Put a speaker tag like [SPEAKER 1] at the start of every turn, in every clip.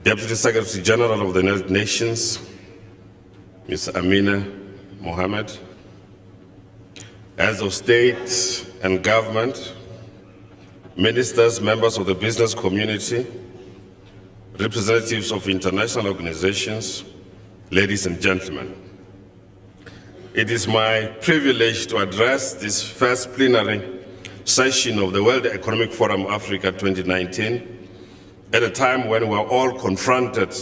[SPEAKER 1] Deputy Secretary General of the United Nations, Ms. Amina Mohammed, heads of state and government, ministers, members of the business community, representatives of international organizations, ladies and gentlemen. It is my privilege to address this first plenary session of the World Economic Forum Africa 2019 at a time when we're all confronted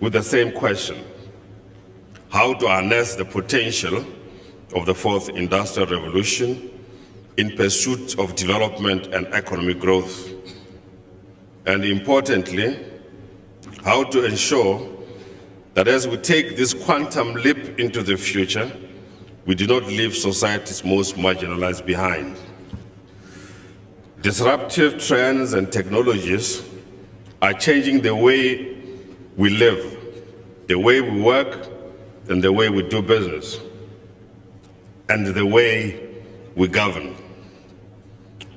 [SPEAKER 1] with the same question: how to harness the potential of the fourth industrial revolution in pursuit of development and economic growth, and importantly, how to ensure that as we take this quantum leap into the future, we do not leave society's most marginalized behind. Disruptive trends and technologies are changing the way we live, the way we work, and the way we do business, and the way we govern.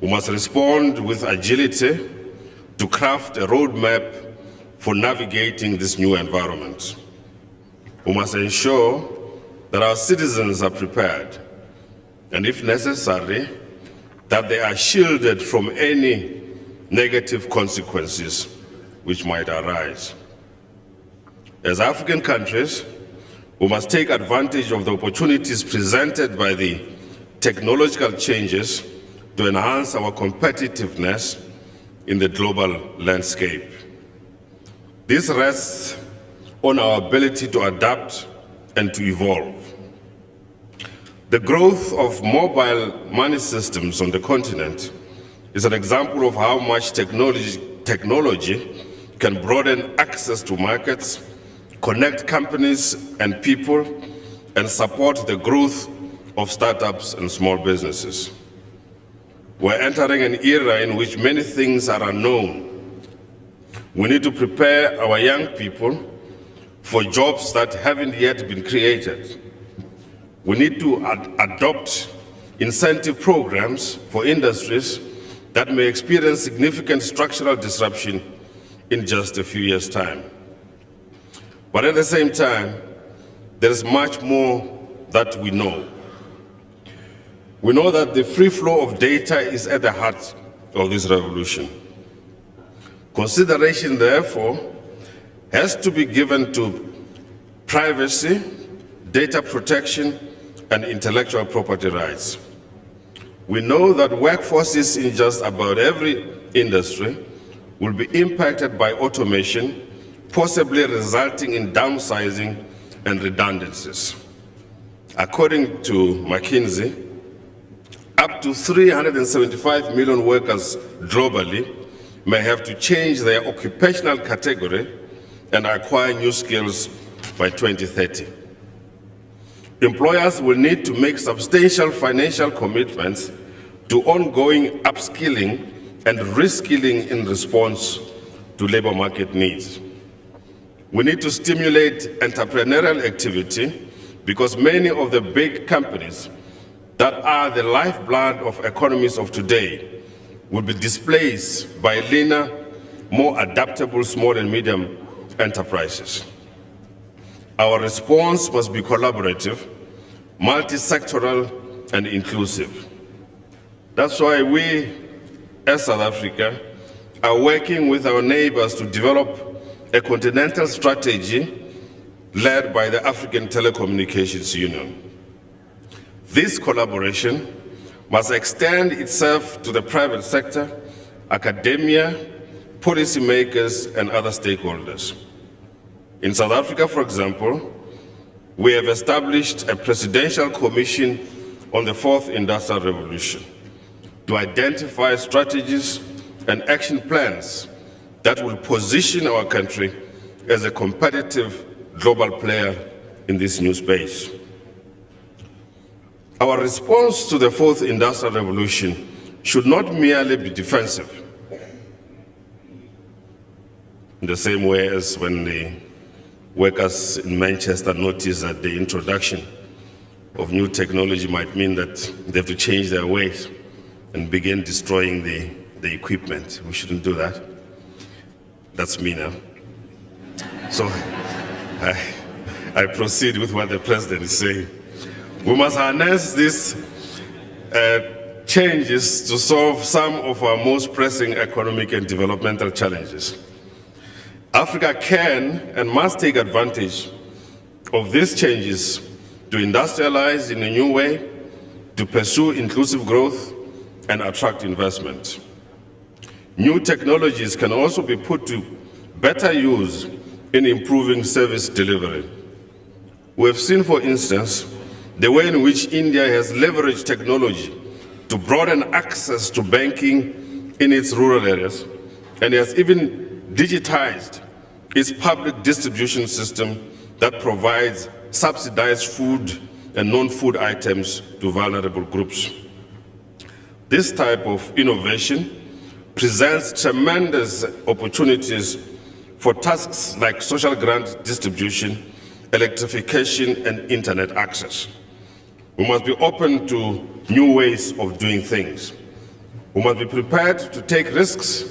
[SPEAKER 1] We must respond with agility to craft a roadmap for navigating this new environment. We must ensure that our citizens are prepared, and if necessary, that they are shielded from any negative consequences which might arise. As African countries, we must take advantage of the opportunities presented by the technological changes to enhance our competitiveness in the global landscape. This rests on our ability to adapt and to evolve. The growth of mobile money systems on the continent is an example of how much technology can broaden access to markets, connect companies and people, and support the growth of startups and small businesses. We're entering an era in which many things are unknown. We need to prepare our young people for jobs that haven't yet been created. We need to adopt incentive programs for industries that may experience significant structural disruption in just a few years' time. But at the same time, there is much more that we know. We know that the free flow of data is at the heart of this revolution. Consideration, therefore, has to be given to privacy, data protection, and intellectual property rights. We know that workforces in just about every industry will be impacted by automation, possibly resulting in downsizing and redundancies. According to McKinsey, up to 375 million workers globally may have to change their occupational category and acquire new skills by 2030. Employers will need to make substantial financial commitments to ongoing upskilling and reskilling in response to labor market needs. We need to stimulate entrepreneurial activity because many of the big companies that are the lifeblood of economies of today will be displaced by leaner, more adaptable small and medium enterprises. Our response must be collaborative, multi-sectoral, and inclusive. That's why we, as South Africa, are working with our neighbors to develop a continental strategy led by the African Telecommunications Union. This collaboration must extend itself to the private sector, academia, policymakers, and other stakeholders. In South Africa, for example, we have established a presidential commission on the fourth industrial revolution to identify strategies and action plans that will position our country as a competitive global player in this new space. Our response to the fourth industrial revolution should not merely be defensive, in the same way as when the workers in Manchester noticed that the introduction of new technology might mean that they have to change their ways and begin destroying the equipment. We shouldn't do that. That's me now. So I proceed with what the president is saying. We must harness these changes to solve some of our most pressing economic and developmental challenges. Africa can and must take advantage of these changes to industrialize in a new way, to pursue inclusive growth and attract investment. New technologies can also be put to better use in improving service delivery. We have seen, for instance, the way in which India has leveraged technology to broaden access to banking in its rural areas, and has even digitized its public distribution system that provides subsidized food and non-food items to vulnerable groups. This type of innovation presents tremendous opportunities for tasks like social grant distribution, electrification, and internet access. We must be open to new ways of doing things. We must be prepared to take risks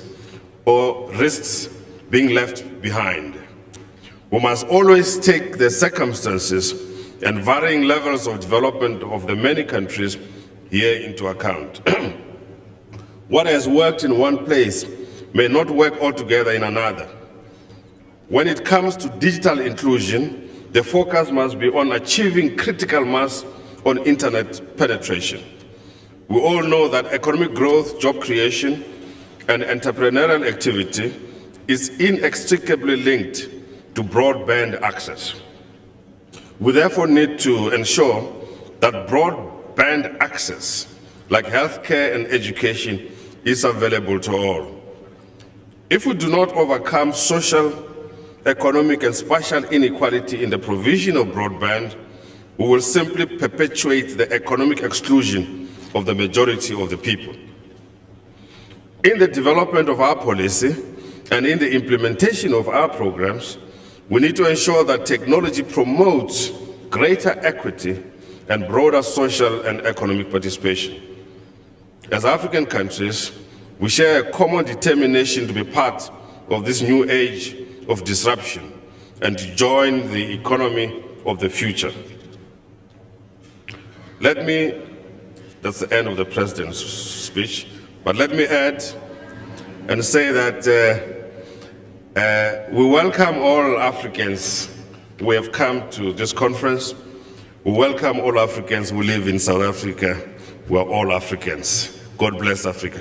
[SPEAKER 1] or risks being left behind. We must always take the circumstances and varying levels of development of the many countries here into account. What has worked in one place may not work altogether in another. When it comes to digital inclusion, the focus must be on achieving critical mass on internet penetration. We all know that economic growth, job creation, and entrepreneurial activity is inextricably linked to broadband access. We therefore need to ensure that broadband access, like healthcare and education, is available to all. If we do not overcome social, economic, and spatial inequality in the provision of broadband, we will simply perpetuate the economic exclusion of the majority of the people. In the development of our policy and in the implementation of our programs, we need to ensure that technology promotes greater equity and broader social and economic participation. As African countries, we share a common determination to be part of this new age of disruption and to join the economy of the future. That's the end of the president's speech, but let me add and say that we welcome all Africans who have come to this conference. We welcome all Africans who live in South Africa. We are all Africans. God bless Africa.